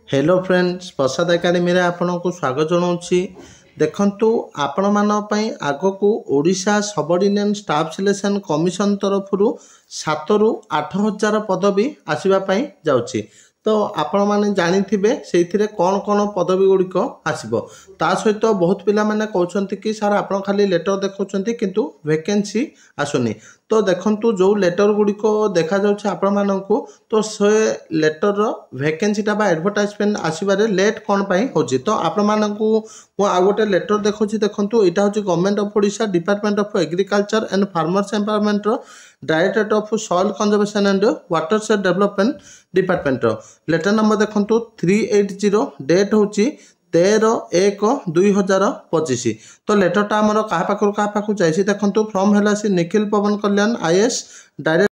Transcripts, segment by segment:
Hello friends प्रसाद academy रे आपको स्वागत जनाऊँगी। देखंतु आपण मान पई आगकू Odisha subordinate staff selection commission तरफ 7 ରୁ 8 हजार पदवी आसीबा पई जाउची। तो आपण माने जानिथिबे सेइथिरे कोन कोन पदवी गुड़िक आसीबो। ता सहित बहुत पिला माने कहउछंती कि सर आपण खाली लेटर देखौछंती किंतु वैकेंसी आसुनी। तो देखंतु जो लेटर गुड़िक देखा जाउछ आपण माननकू तो से लेटर रो वैकेंसीटा बा एडवर्टाइजमेंट आसीबारे लेट कोन पई होची। तो आपण माननकू मु आ गोटे लेटर देखौछि। देखंतु एटा होची government of Odisha department of agriculture and farmers empowerment रो directorate of soil conservation and watershed development department रो लेटर नंबर देखंतु 380 डेट होची 13/1/2025। तो लेटरटा आमर क्या पाखु जाइए देखो फ्रॉम है निखिल पवन कल्याण आईएएस डायरेक्ट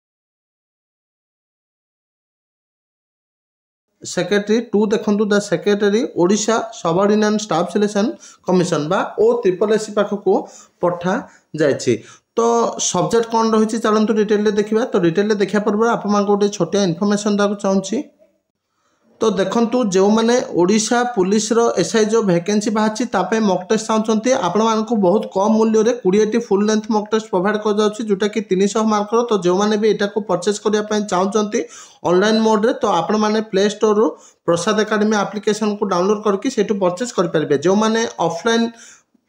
सेक्रेटरी टू देखो the secretary Odisha subordinate staff selection commission बा OSSC पाखक पठा जाइए। तो सब्जेक्ट कौन रही चलतु डिटेल देखा। तो डिटेल देखा पूर्व आप गोटे छोटिया इनफॉरमेशन देवाक चाहूँगी। तो देखंतु जो मैंने ओडिशा पुलिस रो एसआई जो वैकेंसी बाहर तापे मॉक टेस्ट चाहते आपण मानक बहुत कम मूल्य रे 20 full length mock test provide कर जाउछि जोटा कि 300 मार्क रो। तो जो मैंने भी एटा को परचेज करिया पय चाहते ऑनलाइन मोड रे तो आपण माने प्ले स्टोर रो प्रसाद एकेडमी एप्लिकेशन को डाउनलोड करके सेटू परचेज कर परिबे। जो मैंने ऑफलाइन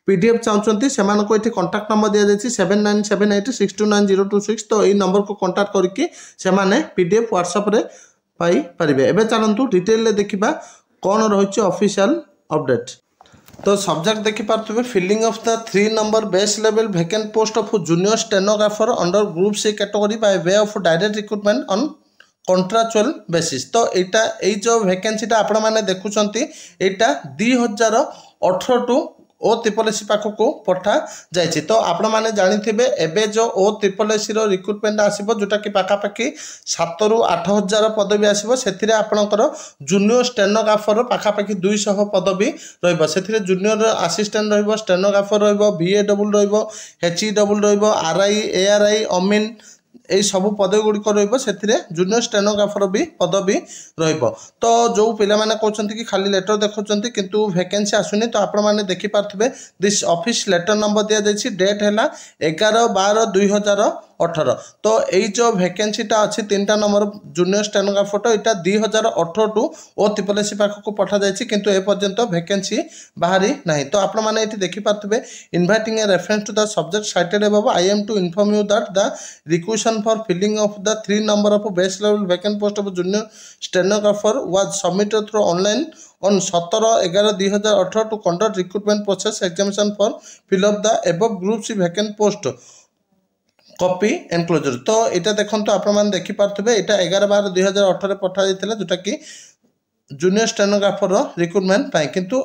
पीडीएफ चाहते से कंटाक्ट नंबर दि जाए 7978629026। तो यही नंबर को कंटाक्ट करके से पीडीएफ व्हाट्सएप रे पाई परिबे। एबे चलंतु डिटेल देखिबा कौन रही ऑफिशियल अपडेट। तो सब्जेक्ट देखि पारथुबे filling of the 3 number base level vacant post of junior stenographer under group C category by way of direct recruitment on contractual basis. तो एटा ए जो वैकेंसीटा आपण माने देखुचंती एटा 2018 टू OSSC पाखक पठा जाइए। तो आपण माने जानिथिबे एबे जो OSSC रो रिक्रूटमेंट आसीबो जोटा कि पाखापाखि 7 ରୁ 8 हजार पदवी आसीबो। सेथिरे आपणकर जूनियर स्टेनोग्राफर पाखापाखि 200 पदवी रहइबो। सेथिरे जूनियर असिस्टेंट रहइबो, स्टेनोग्राफर रहइबो, VAW रहइबो, HEW रहइबो, RI ARI अमीन यही सब पदवी गुड़िक रही जूनियर स्टेनोग्राफर भी पदवी रहिबो। तो जो पिला माने कहउछंती कि खाली लेटर देखुचंती किंतु वैकेंसी आसुनी। तो आपण माने देखि पारथुबे दिस ऑफिस लेटर नंबर दिया जाइछि डेट हैला 11/12/2018। तो यही जो वैकेंसीटा अच्छी 3टा नंबर जूनियर स्टेनोग्राफर तो यहाँ 2018 टू OSSC पाखक पठा जाइछि किंतु ए पर्यंत वैकेंसी बाहरी नहीं। तो आपण माने एठी देखि पारथुबे inviting a reference to the subject cited above I am to inform you that the requisition for filling of the 3 number of base level vacant post of junior stenographer was submitted through online on 17/11/2018 to conduct recruitment process examination for fill up the above group C vacant post copy enclosure. तो यहाँ देखो आप देखि पारथुबे एटा 11/12/2018 पठा जाइथिला जोटा कि junior stenographer recruitment पाई किंतु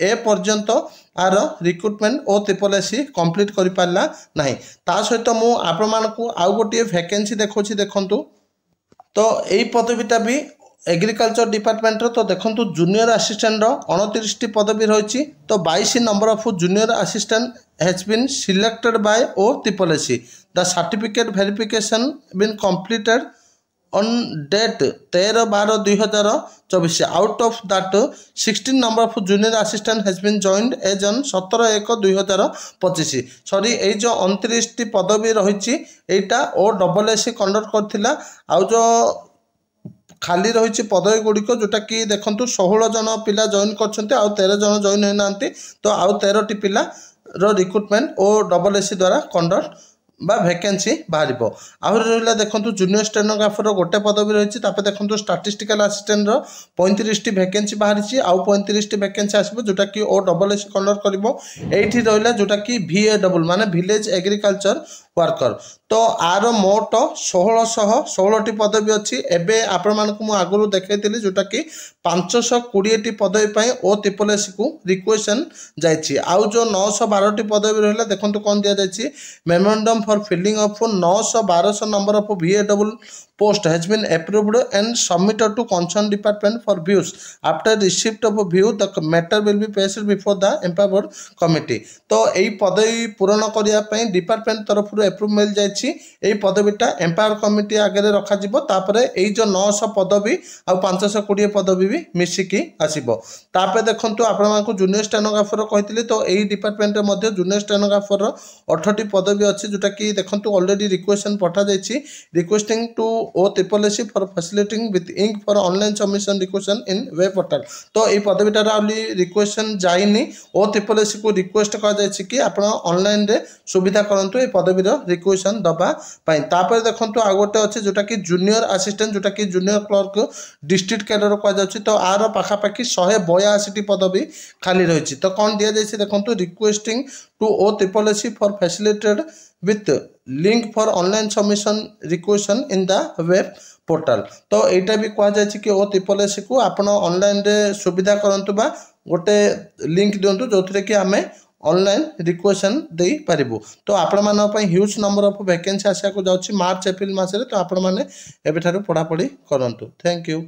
ए पर्यंत आर रिक्रुटमेंट OSSC कंप्लीट करि पारला नाही। ता सहित मु आपण मानकू आउ गोटे वैकेंसी देखौछि देखंतु। तो एई पदवीटा भी एग्रीकल्चर डिपार्टमेंट तो देखंतु जूनियर असिस्टेंट 29 पदवी रही। तो 22 number of junior assistant has been selected by OSSC। The certificate verification been completed on date 13/12/2024। Out of that 16 number of junior assistant has been joined as on 17/1/2025। Sorry ए जो 29 पदवी रही एटा OSSC conduct करथिला। आउ जो खाली रही पदवी गुड़िक जोटा कि देखो 16 जन पिला जॉइन कर 13 जन जॉइन होना। तो आउ 13टी पिला रिक्रुटमेंट OSSC द्वारा कंडक्ट बा वैकेंसी बाहर। आहरी रहा देखो जूनियर स्टेनोग्राफर गोटे पदवी रही। देखो स्टैटिस्टिकल असिस्टेंट 35टी वैकेंसी बाहरी आउ 35टी वैकेंसी आसो जोटा कि OSSC कंडक्ट कर रहा जोटा कि VAW माने विलेज एग्रीकल्चर वर्कर। तो आर मोट 1616टी पदवी अच्छी। एवं आपण मानक मु आगु देखी जोटा कि 520टी पदवी OSSC को रिक्वेशन जाइए। आउ जो 912टी पदवी रहा देखो कौन दि जाइए memorandum for filling of 900-1200 number of VAW post has been approved and submitted to concerned department for views. After receipt of view, the matter will be placed before the empowered committee. तो यही पदवी पूरण करने department तरफ एप्रुव मिल जाइए पदवीटा empower committee आगे रखा यही जो 900 पदवी आ 520 पदवी भी मिसिकी आसो। देखो आपको जूनियर स्टेनोग्राफर कही तो यही डिपार्टमेंट में जूनियर स्टेनोग्राफर 18टी पदवी अच्छी जोटा कि देखो ऑलरेडी रिक्वेशन पठा जाइए requesting to OSSSC for facilitating with link for online submission requisition in web portal. तो ये पदवीटार रिक्वेशन जाइनी OSSSC को रिक्वेस्ट कर कि आप ऑनलाइन रे सुविधा करंतु ये पदवीर रिक्वेशन दबाई। देखो आ गोटे अच्छे जोटा कि जूनियर असिस्टेंट जोटा कि जूनियर क्लर्क डिस्ट्रिक्ट कैडर कहुच्छी। तो आर पाखापाखि 182टी पदवी खाली रही। तो कौन दि जाए देखो requesting to OSSSC for facilitated with link for online submission requisition in the web portal. तो यहाँ भी कहुच्छी कि OSSSC को आप ऑनलाइन रे सुविधा करंतु बा गोटे लिंक दिंतु जो थे कि आम ऑनलाइन रिक्वेशन दे पारिबु। तो आपण मानक ह्यूज नंबर ऑफ वैकेंसी आसा को जाउछि मार्च एप्रिल मासरे। तो आपण माने एबेठारु पढ़ापढ़ी करंतु। Thank you.